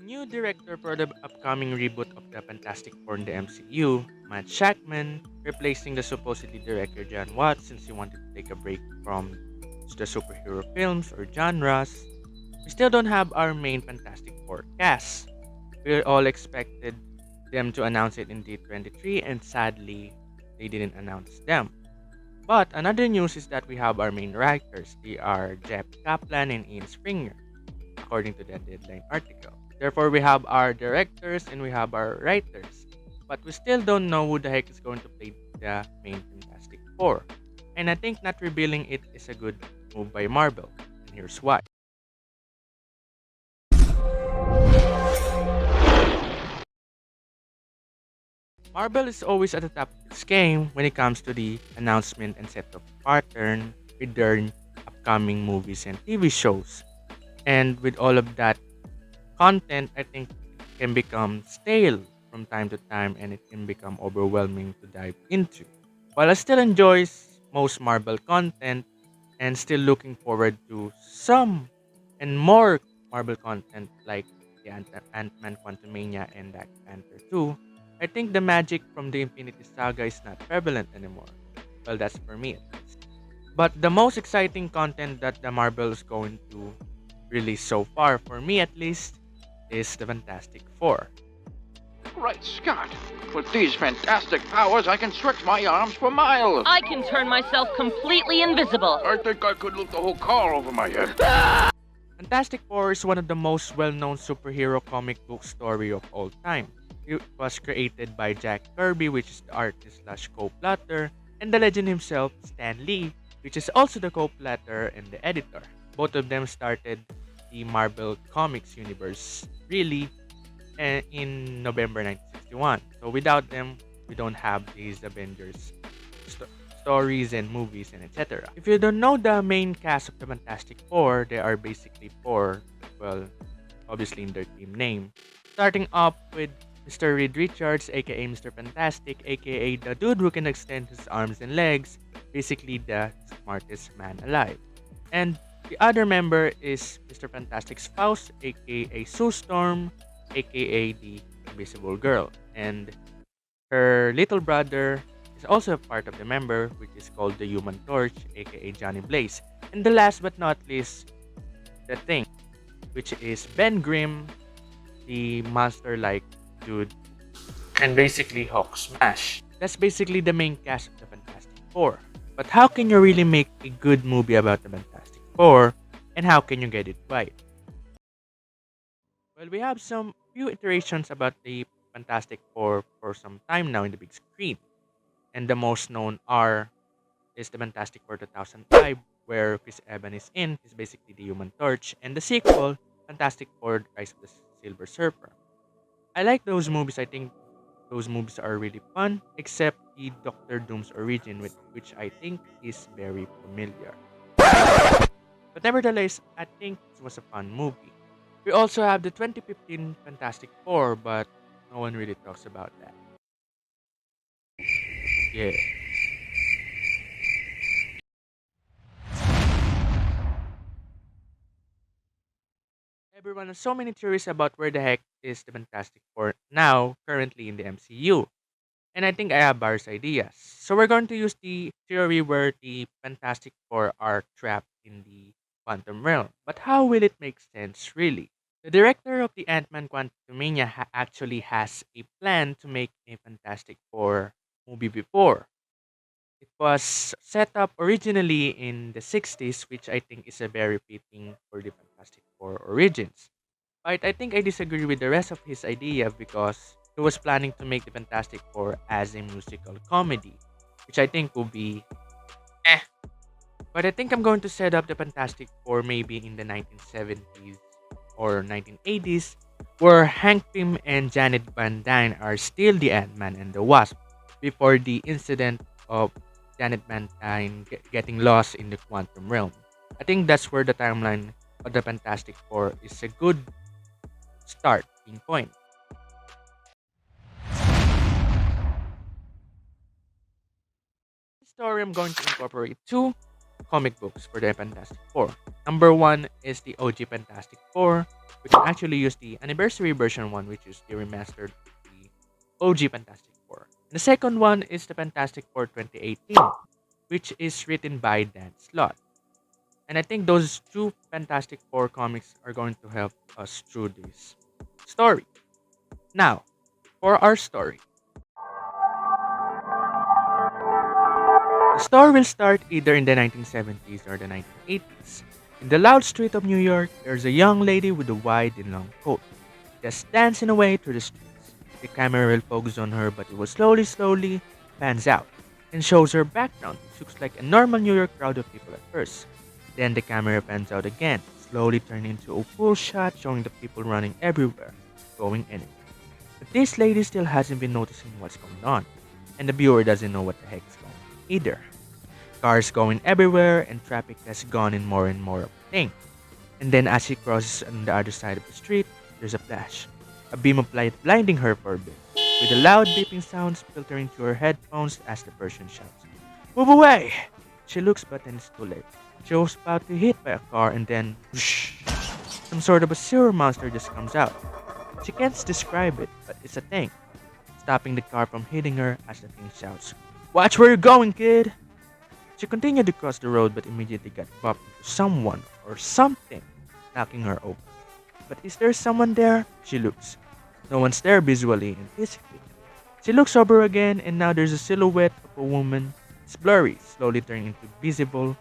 new director for the upcoming reboot of the Fantastic Four in the MCU, Matt Shackman, replacing the supposedly director John Watts since he wanted to take a break from the superhero films or genres. We still don't have our main Fantastic Four cast. We all expected them to announce it in D23 and sadly, they didn't announce them. But another news is that we have our main writers. They are Jeff Kaplan and Ian Springer, according to the Deadline article. Therefore, we have our directors and we have our writers. But we still don't know who the heck is going to play the main Fantastic Four. And I think not revealing it is a good move by Marvel. And here's why. Marvel is always at the top of its game when it comes to the announcement and set of pattern with their upcoming movies and TV shows. And with all of that content, I think it can become stale from time to time and it can become overwhelming to dive into. While I still enjoy most Marvel content and still looking forward to some and more Marvel content like the Ant-Man Quantumania and Black Panther 2, I think the magic from the Infinity Saga is not prevalent anymore. Well, that's for me at least. But the most exciting content that the Marvel is going to release so far, for me at least, is the Fantastic Four. Great Scott! With these fantastic powers, I can stretch my arms for miles. I can turn myself completely invisible. I think I could lift the whole car over my head. Fantastic Four is one of the most well-known superhero comic book story of all time. It was created by Jack Kirby, which is the artist slash co-plotter, and the legend himself, Stan Lee, which is also the co-plotter and the editor. Both of them started the Marvel Comics universe really in November 1961. So without them, we don't have these Avengers stories and movies and etc. If you don't know the main cast of the Fantastic Four, they are basically four, well, obviously in their team name. Starting up with Mr. Reedrichards, aka Mr. Fantastic, aka the dude who can extend his arms and legs, basically the smartest man alive. And the other member is Mr. Fantastic's spouse, aka Sue Storm, aka the Invisible Girl. And her little brother is also a part of the member, which is called the Human Torch, aka Johnny Blaze. And the last but not least, the Thing, which is Ben Grimm, the monster-like dude, and basically Hawk Smash. That's basically the main cast of the Fantastic Four. But how can you really make a good movie about the Fantastic Four, and how can you get it right? Well, we have some few iterations about the Fantastic Four for some time now in the big screen. And the most known is the Fantastic Four 2005, where Chris Evans is in. He's basically the Human Torch. And the sequel, Fantastic Four Rise of the Silver Surfer. I like those movies. I think those movies are really fun, except the Doctor Doom's origin, which I think is very familiar. But nevertheless, I think it was a fun movie. We also have the 2015 Fantastic Four, but no one really talks about that. Yeah. Everyone has so many theories about where the heck is the Fantastic Four now, currently in the MCU. And I think I have various ideas. So we're going to use the theory where the Fantastic Four are trapped in the quantum realm. But how will it make sense, really? The director of the Ant-Man Quantumania actually has a plan to make a Fantastic Four movie before. It was set up originally in the 60s, which I think is a very fitting for the Fantastic Four origins. But I think I disagree with the rest of his idea because he was planning to make the Fantastic Four as a musical comedy, which I think will be eh. But I think I'm going to set up the Fantastic Four maybe in the 1970s or 1980s, where Hank Pym and Janet Van Dyne are still the Ant-Man and the Wasp before the incident of Janet Van Dyne getting lost in the quantum realm. I think that's where the timeline of the Fantastic Four is a good starting point. Story I'm going to incorporate too comic books for the Fantastic Four. Number one is the OG Fantastic Four. We can actually use the anniversary version one, which is the remastered the OG Fantastic Four. And the second one is the Fantastic Four 2018, which is written by Dan Slott. And I think those two Fantastic Four comics are going to help us through this story. Now, for our story. The story will start either in the 1970s or the 1980s. In the loud street of New York, there's a young lady with a wide and long coat, just dancing away through the streets. The camera will focus on her, but it will slowly pans out and shows her background, which looks like a normal New York crowd of people at first. Then the camera pans out again, slowly turning into a full shot showing the people running everywhere, going anywhere. But this lady still hasn't been noticing what's going on, and the viewer doesn't know what the heck's going on either. Cars going everywhere, and traffic has gone in more and more of a thing. And then as she crosses on the other side of the street, there's a flash. A beam of light blinding her for a bit, with the loud beeping sounds filtering through her headphones as the person shouts, "Move away!" She looks, but then it's too late. She was about to hit by a car, and then whoosh, some sort of a sewer monster just comes out. She can't describe it, but it's a thing, stopping the car from hitting her as the thing shouts, "Watch where you're going, kid!" She continued to cross the road, but immediately got bumped into someone or something, knocking her over. But is there someone there? She looks. No one's there visually and physically. She looks over again, and now there's a silhouette of a woman. It's blurry, slowly turning into visible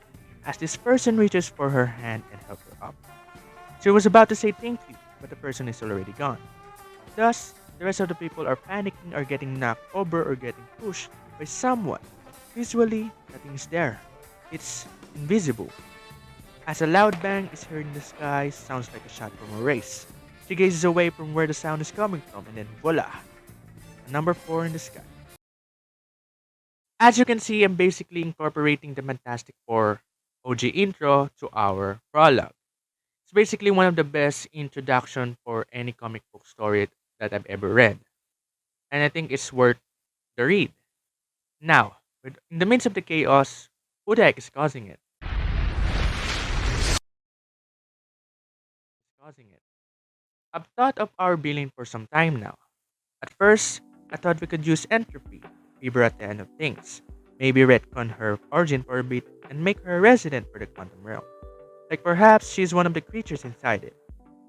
as this person reaches for her hand and helps her up. She was about to say thank you, but the person is already gone. Thus, the rest of the people are panicking or getting knocked over or getting pushed by someone. Visually, nothing is there. It's invisible. As a loud bang is heard in the sky, sounds like a shot from a race. She gazes away from where the sound is coming from, and then voila! A number 4 in the sky. As you can see, I'm basically incorporating the Fantastic Four OG intro to our prologue. It's basically one of the best introduction for any comic book story that I've ever read. And I think it's worth the read. Now, in the midst of the chaos, who the heck is causing it? I've thought of our billing for some time now. At first, I thought we could use entropy, fever at the end of things. Maybe retcon her origin for a bit and make her a resident for the quantum realm. Like perhaps she's one of the creatures inside it.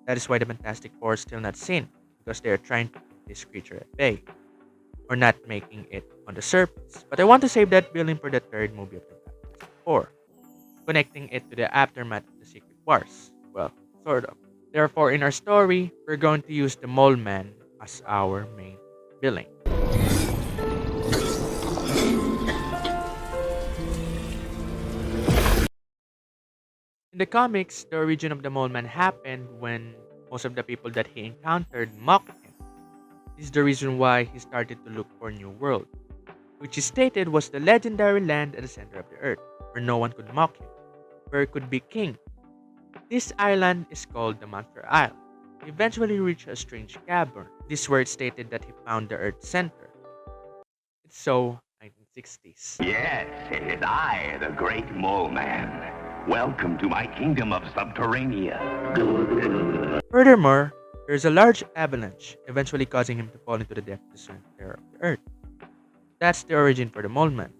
That is why the Fantastic Four is still not seen, because they are trying to keep this creature at bay, or not making it on the surface. But I want to save that billing for the third movie of the Fantastic Four, connecting it to the aftermath of the Secret Wars. Well, sort of. Therefore, in our story, we're going to use the Mole Man as our main villain. In the comics, the origin of the Mole Man happened when most of the people that he encountered mocked him. This is the reason why he started to look for a new world, which he stated was the legendary land at the center of the earth, where no one could mock him, where he could be king. This island is called the Monster Isle. He eventually reached a strange cavern. This word stated that he found the Earth's center. It's so 1960s. Yes, it is I, the great mole man. Welcome to my kingdom of Subterranea. Furthermore, there's a large avalanche, eventually causing him to fall into the depth of the center of the Earth. That's the origin for the Mole Man.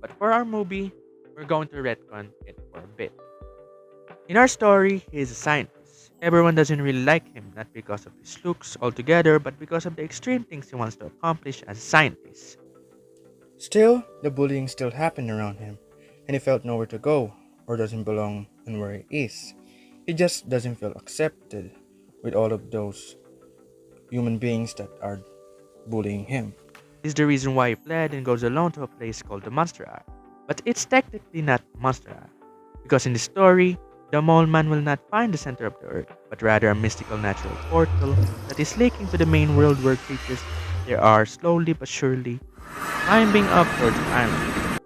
But for our movie, we're going to retcon it for a bit. In our story, he is a scientist. Everyone doesn't really like him, not because of his looks altogether, but because of the extreme things he wants to accomplish as a scientist. Still, the bullying still happened around him, and he felt nowhere to go, or doesn't belong in where he is. He just doesn't feel accepted with all of those human beings that are bullying him. This is the reason why he fled and goes alone to a place called the Monster Isle. But it's technically not Monster Isle, because in the story, the Mole Man will not find the center of the earth, but rather a mystical natural portal that is leaking to the main world where creatures there are slowly but surely climbing up towards the island.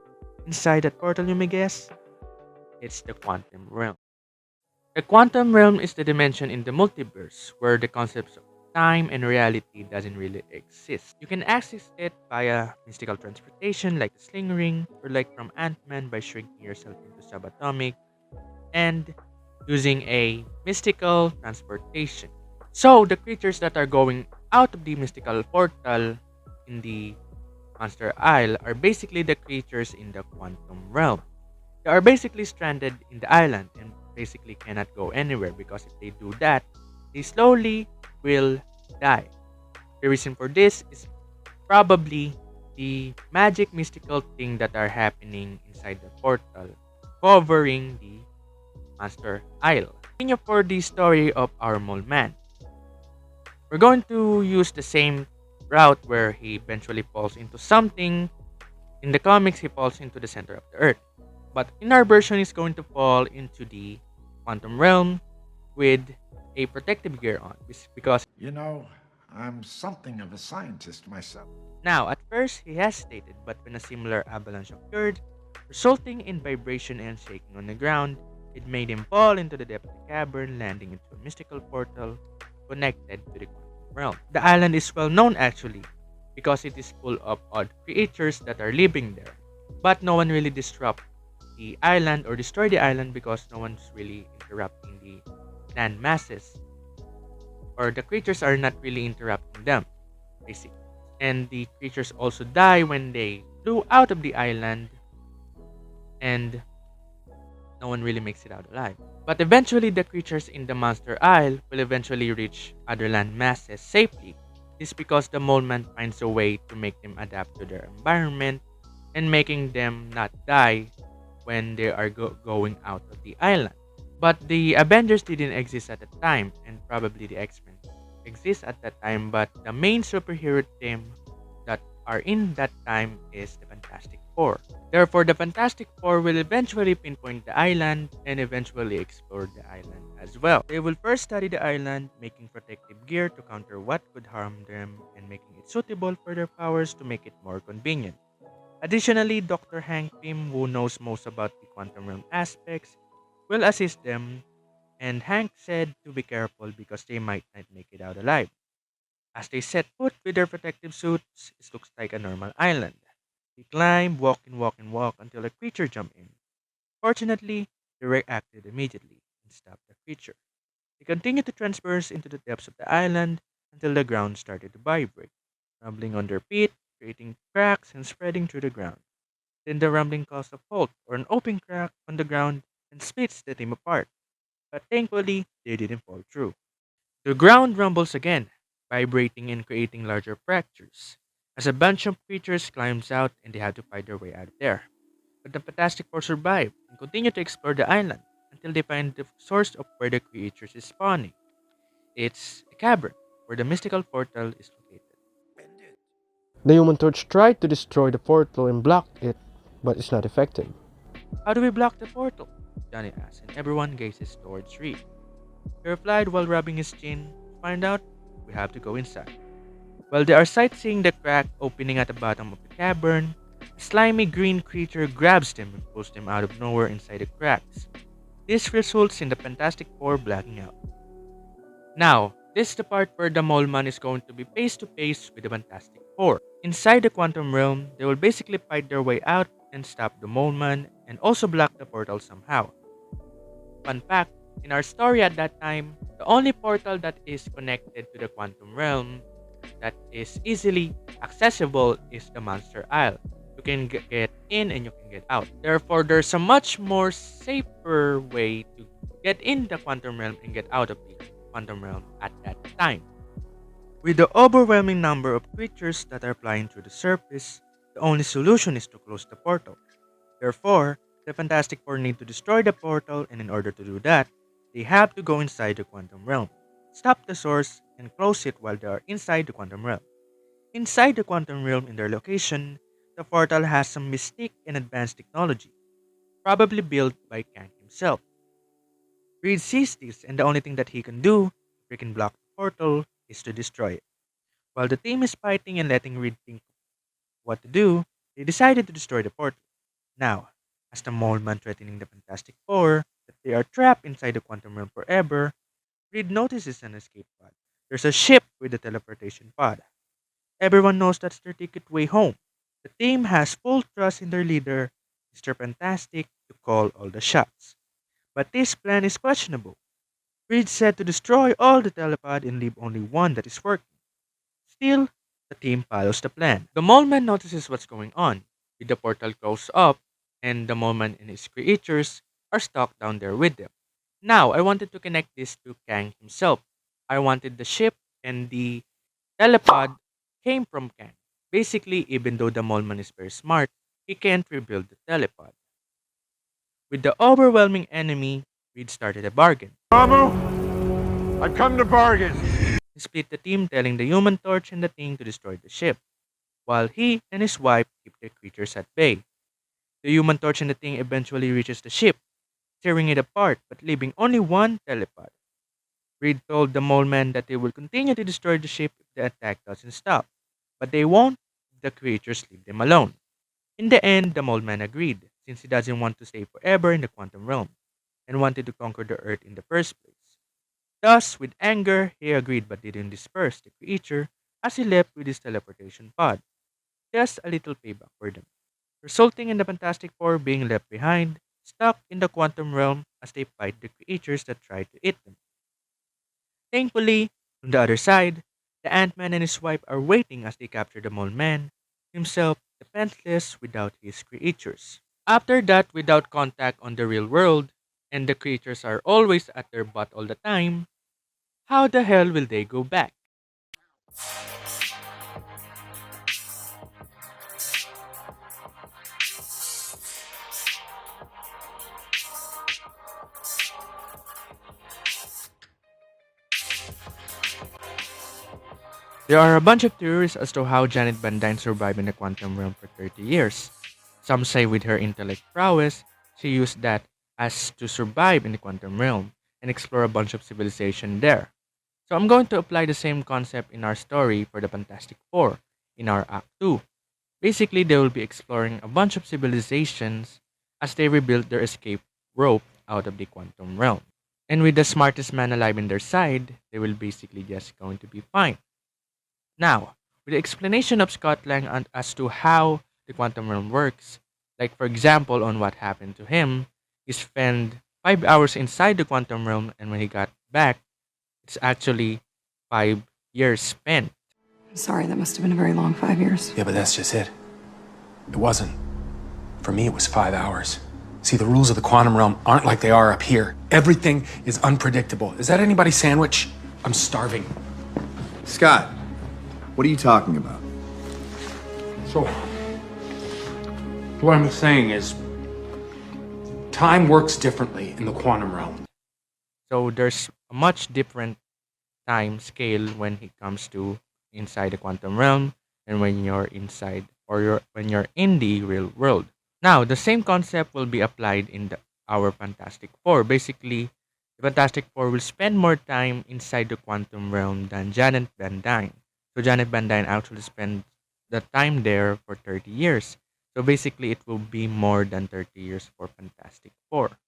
Inside that portal, you may guess, it's the quantum realm. The quantum realm is the dimension in the multiverse where the concepts of time and reality doesn't really exist. You can access it via mystical transportation like the sling ring, or like from Ant-Man by shrinking yourself into subatomic, and using a mystical transportation. So the creatures that are going out of the mystical portal in the Monster Isle are basically the creatures in the quantum realm. They are basically stranded in the island and basically cannot go anywhere, because if they do that, they slowly will die. The reason for this is probably the magic mystical thing that are happening inside the portal covering the Monster Isle. Continue for the story of our mole man. We're going to use the same route where he eventually falls into something. In the comics, he falls into the center of the earth. But in our version, he's going to fall into the quantum realm with a protective gear on. Because You know, I'm something of a scientist myself. now, at first, he hesitated, but when a similar avalanche occurred, resulting in vibration and shaking on the ground, it made him fall into the depth of the cavern, landing into a mystical portal connected to the quantum realm. The island is well known actually, because it is full of odd creatures that are living there. But no one really disrupt the island or destroy the island, because no one's really interrupting the land masses, or the creatures are not really interrupting them, basically. And the creatures also die when they flew out of the island, and no one really makes it out alive. But eventually, the creatures in the Monster Isle will eventually reach other land masses safely. This is because the Mole Man finds a way to make them adapt to their environment and making them not die when they are going out of the island. But the Avengers didn't exist at the time, and probably the X-Men exist at that time, but the main superhero team that are in that time is the Fantastic Four. Therefore, the Fantastic Four will eventually pinpoint the island and eventually explore the island as well. They will first study the island, making protective gear to counter what could harm them and making it suitable for their powers to make it more convenient. Additionally, Dr. Hank Pym, who knows most about the quantum realm aspects, will assist them, and Hank said to be careful because they might not make it out alive. As they set foot with their protective suits, it looks like a normal island. They climb, walk and walk and walk until a creature jumped in. Fortunately, they reacted immediately and stopped the creature. They continued to transverse into the depths of the island until the ground started to vibrate, rumbling on their feet, creating cracks and spreading through the ground. Then the rumbling caused a fault or an open crack on the ground and splits the team apart. But thankfully, they didn't fall through. The ground rumbles again, vibrating and creating larger fractures, as a bunch of creatures climbs out and they have to fight their way out of there. But the Fantastic Four survive and continue to explore the island until they find the source of where the creatures is spawning. It's a cavern where the mystical portal is located. The Human Torch tried to destroy the portal and block it, but it's not effective. How do we block the portal? Johnny asks, and everyone gazes towards Reed. He replied while rubbing his chin. To find out, we have to go inside. While they are sightseeing the crack opening at the bottom of the cavern, a slimy green creature grabs them and pulls them out of nowhere inside the cracks. This results in the Fantastic Four blacking out. Now, this is the part where the Mole Man is going to be face to face with the Fantastic Four. Inside the quantum realm, they will basically fight their way out and stop the Mole Man and also block the portal somehow. Fun fact, in our story at that time, the only portal that is connected to the quantum realm that is easily accessible is the Monster Isle. You can get in and you can get out. Therefore, there's a much more safer way to get in the quantum realm and get out of the quantum realm at that time. With the overwhelming number of creatures that are flying through the surface, the only solution is to close the portal. Therefore, the Fantastic Four need to destroy the portal, and in order to do that, they have to go inside the quantum realm, stop the source, and close it while they are inside the quantum realm. Inside the quantum realm in their location, the portal has some mystique and advanced technology, probably built by Kang himself. Reed sees this, and the only thing that he can do to freaking block the portal is to destroy it. While the team is fighting and letting Reed think what to do, they decided to destroy the portal. Now, as the Mole Man threatening the Fantastic Four that they are trapped inside the quantum realm forever, Reed notices an escape pod. There's a ship with a teleportation pod. Everyone knows that's their ticket way home. The team has full trust in their leader, Mr. Fantastic, to call all the shots. But this plan is questionable. Reed said to destroy all the telepod and leave only one that is working. Still, the team follows the plan. The mole man notices what's going on. With the portal goes up, and the mole man and his creatures are stuck down there with them. Now, I wanted to connect this to Kang himself. I wanted the ship and the telepod came from Kang. Basically, even though the mole man is very smart, he can't rebuild the telepod. With the overwhelming enemy, Reed started a bargain. Mamu, I've come to bargain. He split the team, telling the Human Torch and the Thing to destroy the ship, while he and his wife keep their creatures at bay. The Human Torch and the Thing eventually reaches the ship, tearing it apart but leaving only one telepod. Reed told the Mole Man that they will continue to destroy the ship if the attack doesn't stop, but they won't if the creatures leave them alone. In the end, the Mole Man agreed, since he doesn't want to stay forever in the quantum realm, and wanted to conquer the Earth in the first place. Thus, with anger, he agreed but didn't disperse the creature as he left with his teleportation pod. Just a little payback for them, resulting in the Fantastic Four being left behind, stuck in the quantum realm as they fight the creatures that tried to eat them. Thankfully, on the other side, the Ant-Man and his wife are waiting as they capture the Mole Man, himself defenseless without his creatures. After that, without contact on the real world, and the creatures are always at their butt all the time, how the hell will they go back? There are a bunch of theories as to how Janet Van Dyne survived in the quantum realm for 30 years. Some say with her intellect prowess, she used that as to survive in the quantum realm and explore a bunch of civilization there. So I'm going to apply the same concept in our story for the Fantastic Four in our Act 2. Basically, they will be exploring a bunch of civilizations as they rebuild their escape rope out of the quantum realm. And with the smartest man alive in their side, they will basically just going to be fine. Now, with the explanation of Scott Lang as to how the quantum realm works, like for example on what happened to him, he spent 5 hours inside the quantum realm and when he got back, it's actually 5 years spent. Sorry, that must have been a very long 5 years. Yeah, but that's just it. It wasn't. For me, it was 5 hours. See, the rules of the quantum realm aren't like they are up here. Everything is unpredictable. Is that anybody's sandwich? I'm starving. Scott, what are you talking about? So, what I'm saying is, time works differently in the quantum realm. So there's a much different time scale when it comes to inside the quantum realm and when you're inside or when you're in the real world. Now, the same concept will be applied in our Fantastic Four. Basically, the Fantastic Four will spend more time inside the quantum realm than Janet Van Dyne. So Janet Van Dyne actually spent the time there for 30 years. So basically, it will be more than 30 years for Fantastic Four.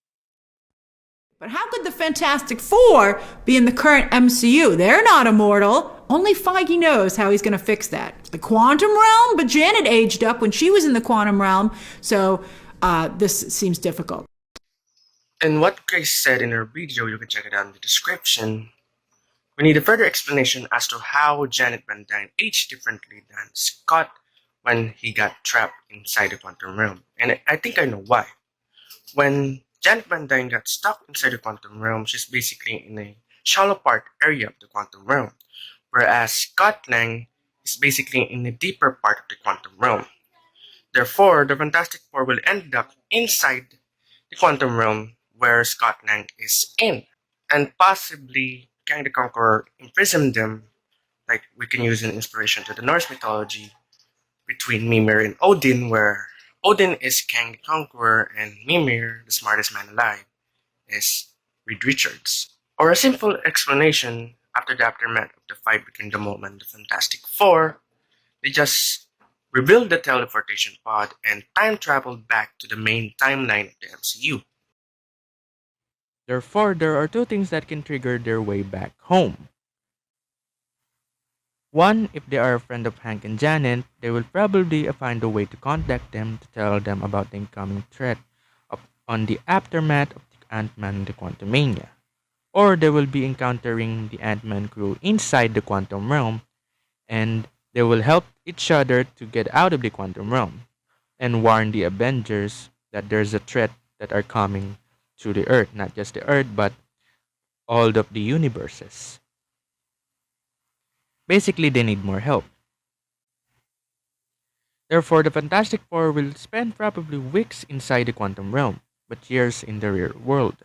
But how could the Fantastic Four be in the current MCU? They're not immortal. Only Feige knows how he's going to fix that. The quantum realm? But Janet aged up when she was in the quantum realm, so this seems difficult. And what Grace said in her video, you can check it out in the description. We need a further explanation as to how Janet Van Dyne aged differently than Scott when he got trapped inside the quantum realm. And I think I know why. When Janet Van Dyne got stuck inside the quantum realm, she's basically in a shallow part area of the quantum realm, whereas Scott Lang is basically in a deeper part of the quantum realm. Therefore, the Fantastic Four will end up inside the quantum realm where Scott Lang is in, and possibly Kang the Conqueror imprisoned them, like we can use an inspiration to the Norse mythology between Mimir and Odin, where Odin is Kang the Conqueror and Mimir, the smartest man alive, is reedrichards. Or a simple explanation, after the aftermath of the fight between the Mole and the Fantastic Four, they just rebuilt the teleportation pod and time traveled back to the main timeline of the MCU. Therefore, there are two things that can trigger their way back home. One, if they are a friend of Hank and Janet, they will probably find a way to contact them to tell them about the incoming threat on the aftermath of the Ant-Man and the Quantumania. Or they will be encountering the Ant-Man crew inside the quantum realm, and they will help each other to get out of the quantum realm and warn the Avengers that there's a threat that are coming to the Earth, not just the Earth, but all of the universes. Basically, they need more help. Therefore, the Fantastic Four will spend probably weeks inside the quantum realm, but years in the real world.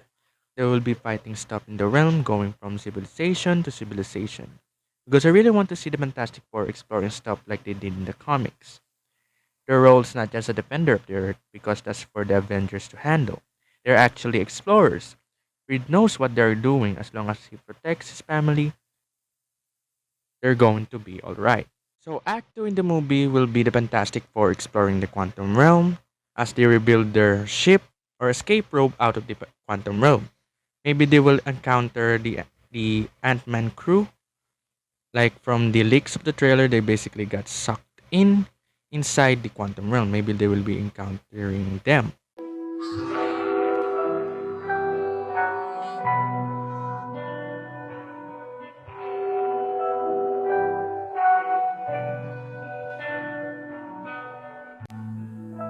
They will be fighting stuff in the realm, going from civilization to civilization. Because I really want to see the Fantastic Four exploring stuff like they did in the comics. Their role is not just a defender of the Earth, because that's for the Avengers to handle. They're actually explorers. Reed knows what they're doing. As long as he protects his family, they're going to be alright. So Act 2 in the movie will be the Fantastic Four exploring the quantum realm as they rebuild their ship or escape rope out of the quantum realm. Maybe they will encounter the Ant-Man crew. Like from the leaks of the trailer, they basically got sucked inside the quantum realm. Maybe they will be encountering them.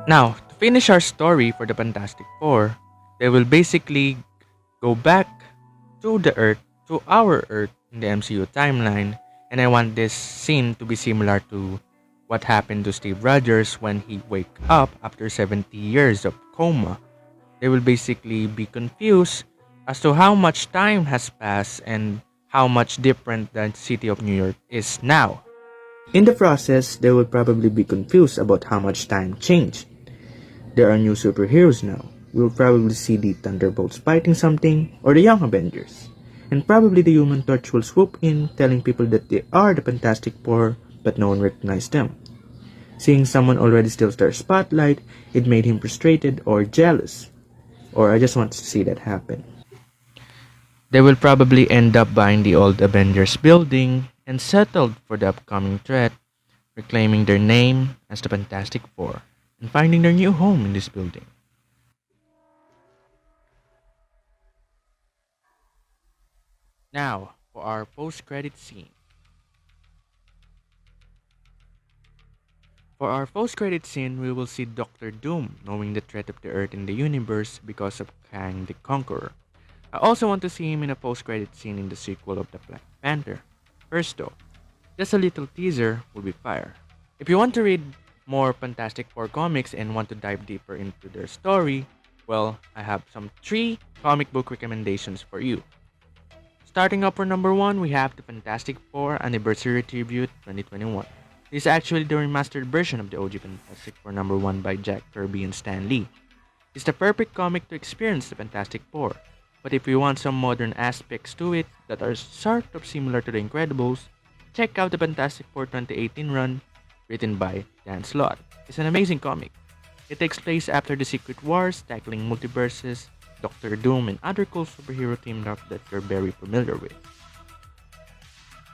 Now, to finish our story for the Fantastic Four, they will basically go back to the Earth, to our Earth in the MCU timeline, and I want this scene to be similar to what happened to Steve Rogers when he wake up after 70 years of coma. They will basically be confused as to how much time has passed and how much different the city of New York is now. In the process, they will probably be confused about how much time changed. There are new superheroes now. We'll probably see the Thunderbolts fighting something, or the Young Avengers. And probably the Human Torch will swoop in, telling people that they are the Fantastic Four, but no one recognized them. Seeing someone already steals their spotlight, it made him frustrated or jealous. Or I just want to see that happen. They will probably end up buying the old Avengers building and settled for the upcoming threat, reclaiming their name as the Fantastic Four and finding their new home in this building. Now, for our post-credit scene. For our post-credit scene, we will see Doctor Doom knowing the threat of the Earth and the universe because of Kang the Conqueror. I also want to see him in a post-credit scene in the sequel of the Black Panther. First though, just a little teaser will be fire. If you want to read more Fantastic Four comics and want to dive deeper into their story, well, I have some 3 comic book recommendations for you. Starting up for number 1, we have the Fantastic Four Anniversary Tribute 2021. This is actually the remastered version of the OG Fantastic Four number 1 by Jack Kirby and Stan Lee. It's the perfect comic to experience the Fantastic Four, but if you want some modern aspects to it that are sort of similar to the Incredibles, check out the Fantastic Four 2018 run written by Dan Slott. It's an amazing comic. It takes place after the Secret Wars, tackling multiverses, Doctor Doom, and other cool superhero team up that you're very familiar with.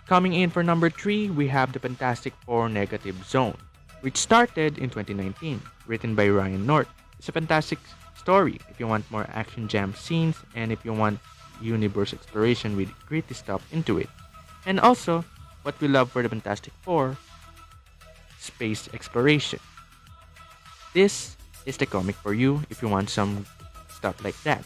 Coming in for number 3, we have the Fantastic Four Negative Zone, which started in 2019, written by Ryan North. It's a fantastic story if you want more action jam scenes and if you want universe exploration with gritty stuff into it. And also, what we love for the Fantastic Four, space exploration. This is the comic for you if you want some stuff like that.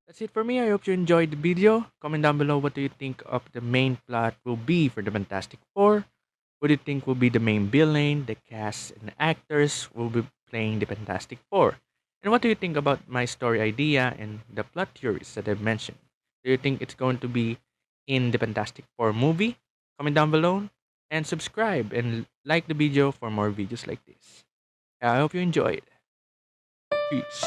That's it for me. I hope you enjoyed the video. Comment down below what do you think of the main plot will be for the Fantastic Four. What do you think will be the main villain, the cast and actors will be playing the Fantastic Four? And what do you think about my story idea and the plot theories that I've mentioned? Do you think it's going to be in the Fantastic Four movie? Comment down below and subscribe and like the video for more videos like this. I hope you enjoyed. Peace.